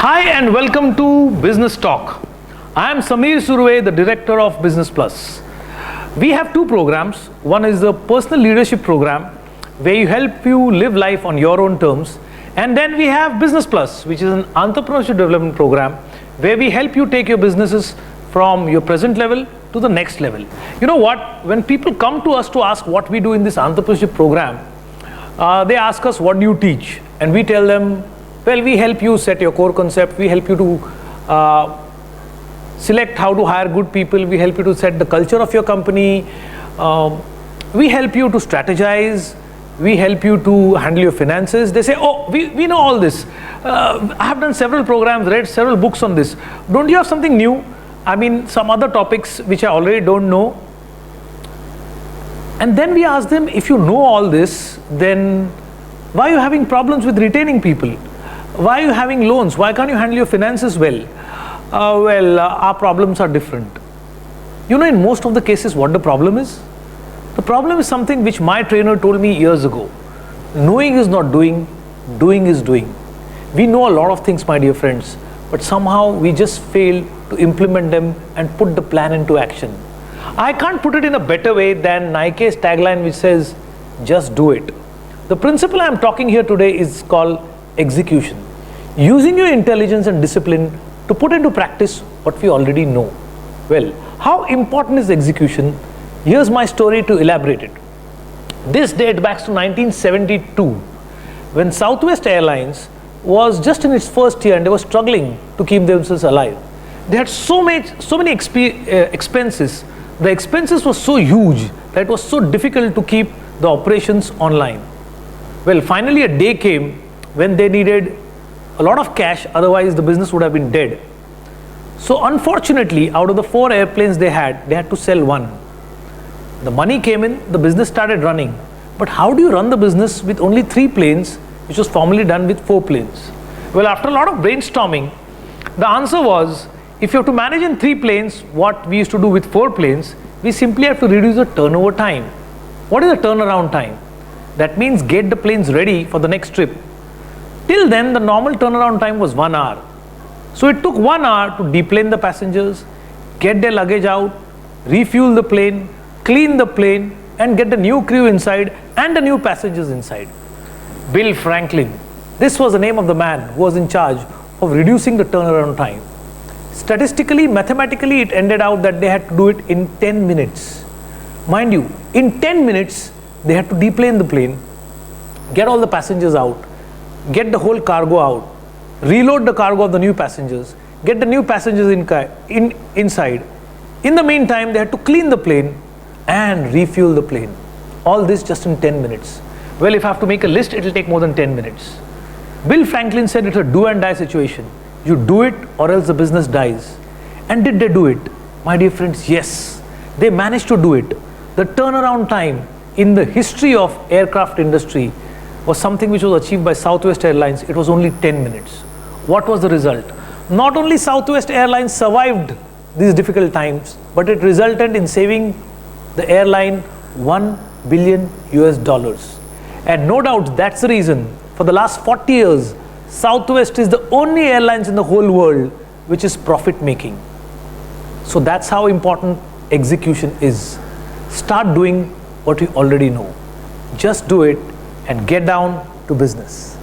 Hi and welcome to Business Talk. I am Surve, the director of Business Plus. We have two programs. One is the personal leadership program where you help you live life on your own terms. And then we have Business Plus, which is an entrepreneurship development program where we help you take your businesses from your present level to the next level. You know what? When people come to us to ask what we do in this entrepreneurship program, they ask us, what do you teach? And we tell them, well, we help you set your core concept, we help you to select how to hire good people, we help you to set the culture of your company, we help you to strategize, we help you to handle your finances. They say, oh, we know all this. I have done several programs, read several books on this. Don't you have something new? I mean, some other topics which I already don't know. And then we ask them, if you know all this, then why are you having problems with retaining people? Why are you having loans? Why can't you handle your finances well? Our problems are different. You know, in most of the cases, what the problem is? The problem is something which my trainer told me years ago. Knowing is not doing, doing is doing. We know a lot of things, my dear friends, but somehow we just fail to implement them and put the plan into action. I can't put it in a better way than Nike's tagline, which says, just do it. The principle I'm talking here today is called execution. Using your intelligence and discipline to put into practice what we already know. Well, how important is execution? Here's my story to elaborate it. This dates back to 1972, when Southwest Airlines was just in its first year and they were struggling to keep themselves alive. They had so many expenses. The expenses were so huge that it was so difficult to keep the operations online. Well, finally a day came when they needed a lot of cash, otherwise the business would have been dead. So unfortunately, out of the 4 airplanes they had to sell one. The money came in, the business started running. But how do you run the business with only 3 planes, which was formerly done with 4 planes? Well, after a lot of brainstorming, the answer was, if you have to manage in 3 planes what we used to do with 4 planes, we simply have to reduce the turnover time. What is the turnaround time? That means get the planes ready for the next trip. Till then, the normal turnaround time was 1 hour. So it took 1 hour to deplane the passengers, get their luggage out, refuel the plane, clean the plane, and get the new crew inside and the new passengers inside. Bill Franklin. This was the name of the man who was in charge of reducing the turnaround time. Statistically, mathematically, it ended out that they had to do it in 10 minutes. Mind you, in 10 minutes, they had to deplane the plane, get all the passengers out, get the whole cargo out, reload the cargo of the new passengers, get the new passengers inside. In the meantime, they had to clean the plane and refuel the plane. All this just in 10 minutes. Well, if I have to make a list, it will take more than 10 minutes. Bill Franklin said it's a do and die situation. You do it or else the business dies. And did they do it? My dear friends, yes. They managed to do it. The turnaround time in the history of aircraft industry was something which was achieved by Southwest Airlines. It was only 10 minutes. What was the result? Not only Southwest Airlines survived these difficult times, but it resulted in saving the airline $1 billion. And no doubt that's the reason for the last 40 years, Southwest is the only airlines in the whole world which is profit making. So that's how important execution is. Start doing what you already know. Just do it and get down to business.